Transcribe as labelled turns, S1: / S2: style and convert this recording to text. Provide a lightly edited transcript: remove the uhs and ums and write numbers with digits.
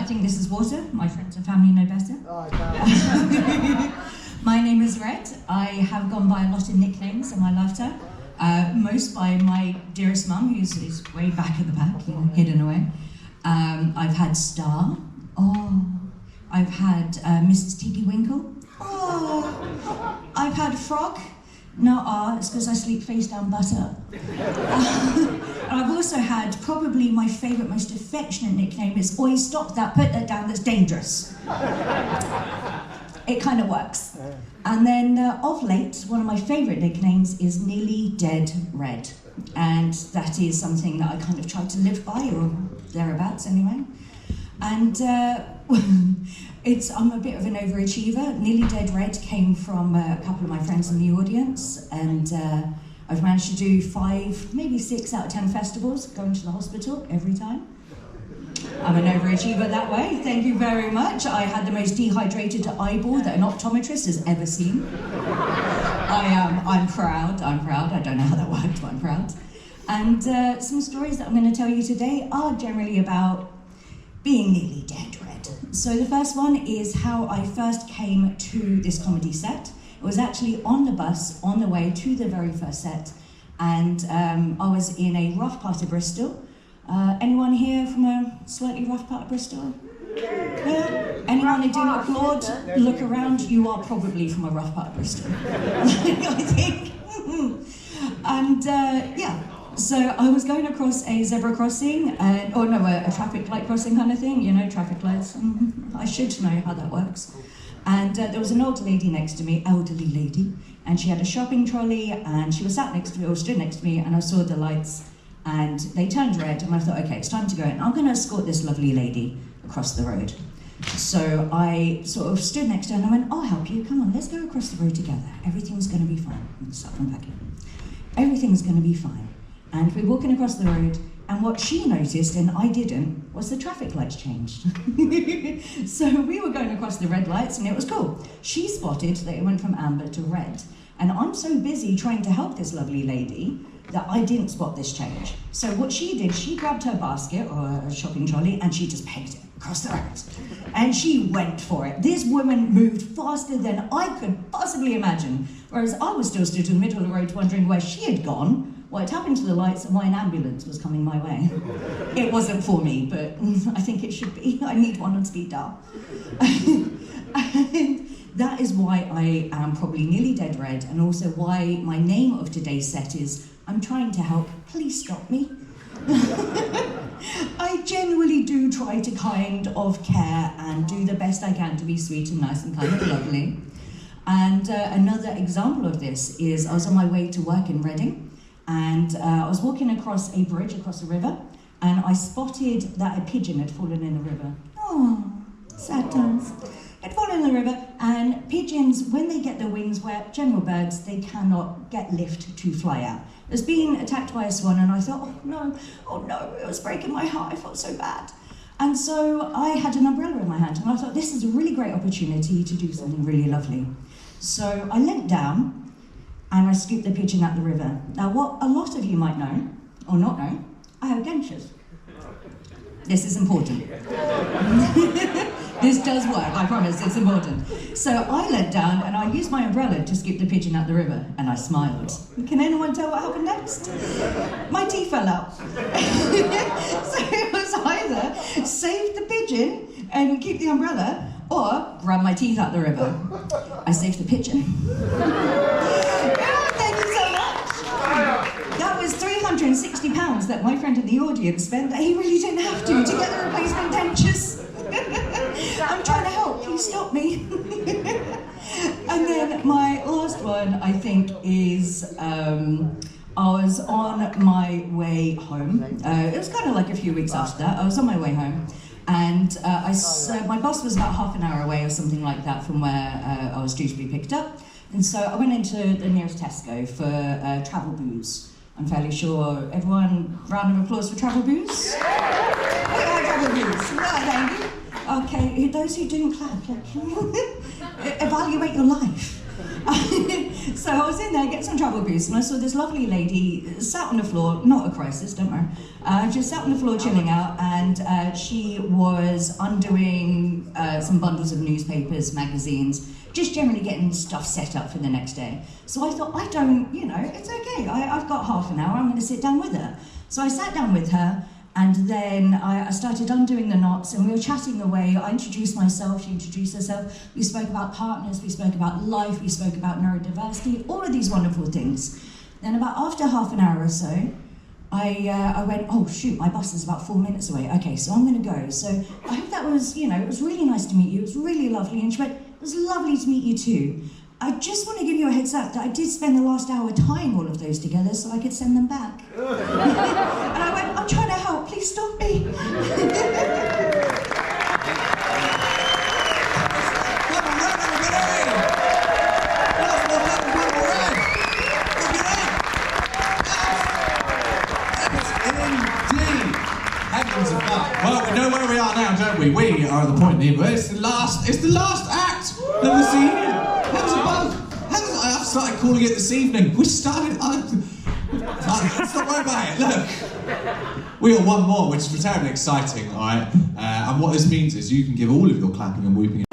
S1: I think this is water. My friends and family know better.
S2: Oh, I
S1: My name is Red. I have gone by a lot of nicknames in my lifetime. Most by my dearest mum, who's way back at the back, hidden away. I've had Star. Oh. I've had Mrs. Tiki Winkle. Oh. I've had Frog. No, it's because I sleep face down butt up. I've also had probably my favourite, most affectionate nickname is Oi, stop that, put that down, that's dangerous. It kind of works. And then of late, one of my favourite nicknames is Nearly Dead Red. And that is something that I kind of try to live by, or thereabouts anyway. And I'm a bit of an overachiever. Nearly Dead Red came from a couple of my friends in the audience, and I've managed to do 5, maybe 6 out of 10 festivals, going to the hospital every time. I'm an overachiever that way, thank you very much. I had the most dehydrated eyeball that an optometrist has ever seen. I'm proud, I don't know how that worked, but I'm proud. And some stories that I'm going to tell you today are generally about being nearly dead red. So the first one is how I first came to this comedy set. It was actually on the bus on the way to the very first set, and I was in a rough part of Bristol. Anyone here from a slightly rough part of Bristol? Yeah. Anyone who do not applaud, look around, you are probably from a rough part of Bristol. I think. And yeah. So I was going across a zebra crossing, a traffic light crossing kind of thing, traffic lights. I should know how that works. And there was an old lady next to me, elderly lady, and she had a shopping trolley, and she was sat next to me, or stood next to me, and I saw the lights, and they turned red, and I thought, okay, it's time to go, and I'm going to escort this lovely lady across the road. So I sort of stood next to her, and I went, I'll help you, come on, let's go across the road together. Everything's going to be fine. Start from back in. Everything's going to be fine. And we're walking across the road, and what she noticed, and I didn't, was the traffic lights changed. So we were going across the red lights, and it was cool. She spotted that it went from amber to red. And I'm so busy trying to help this lovely lady that I didn't spot this change. So what she did, she grabbed her basket, or a shopping trolley, and she just pegged it across the road. And she went for it. This woman moved faster than I could possibly imagine. Whereas I was still stood in the middle of the road wondering where she had gone, what had happened to the lights, and why an ambulance was coming my way. It wasn't for me, but I think it should be. I need one on speed dial. And that is why I am probably nearly dead red, and also why my name of today's set is I'm trying to help, please stop me. I genuinely do try to kind of care and do the best I can to be sweet and nice and kind of lovely. And another example of this is I was on my way to work in Reading, and I was walking across a bridge across a river, and I spotted that a pigeon had fallen in the river. Oh, sad times. It had fallen in the river, and pigeons, when they get their wings wet, general birds, they cannot get lift to fly out. It was being attacked by a swan, and I thought, oh no, it was breaking my heart, I felt so bad. And so I had an umbrella in my hand, and I thought, this is a really great opportunity to do something really lovely. So I leant down, and I scooped the pigeon out the river. Now, what a lot of you might know, or not know, I have dentures. This is important. This does work, I promise, it's important. So I leant down and I used my umbrella to scoop the pigeon out the river, and I smiled. Can anyone tell what happened next? My teeth fell out. So it was either save the pigeon and keep the umbrella, or grab my teeth out the river. I saved the pigeon. Thank you so much. That was £360 that my friend in the audience spent that he really didn't have to get the replacement dentures. I'm trying to help, please stop me. And then my last one, I think, is I was on my way home. It was kind of like a few weeks after that. I was on my way home, and my bus was about half an hour away or something like that from where I was due to be picked up. And so I went into the nearest Tesco for travel booze. I'm fairly sure everyone, round of applause for travel booze? Yeah, travel booze. Yeah, thank you. Okay, those who didn't clap, evaluate your life. So I was in there getting some travel boost, and I saw this lovely lady sat on the floor, not a crisis, don't worry, just sat on the floor chilling out, and she was undoing some bundles of newspapers, magazines, just generally getting stuff set up for the next day. So I thought, it's okay, I've got half an hour, I'm going to sit down with her. So I sat down with her, and then I started undoing the knots, and we were chatting away. I introduced myself, she introduced herself. We spoke about partners, we spoke about life, we spoke about neurodiversity, all of these wonderful things. Then about after half an hour or so, I went, oh shoot, my bus is about 4 minutes away. Okay, so I'm gonna go. So I hope that was, it was really nice to meet you. It was really lovely. And she went, it was lovely to meet you too. I just want to give you a heads up that I did spend the last hour tying all of those together so I could send them back. And I went, I'm trying to help, please stop me.
S3: Well, we know where we are now, don't we? We are at the point here where it's the last act of the season. I've started calling it this evening. We started. Let's not worry about it. Look, we got one more, which is terribly exciting, all right? And what this means is you can give all of your clapping and whooping.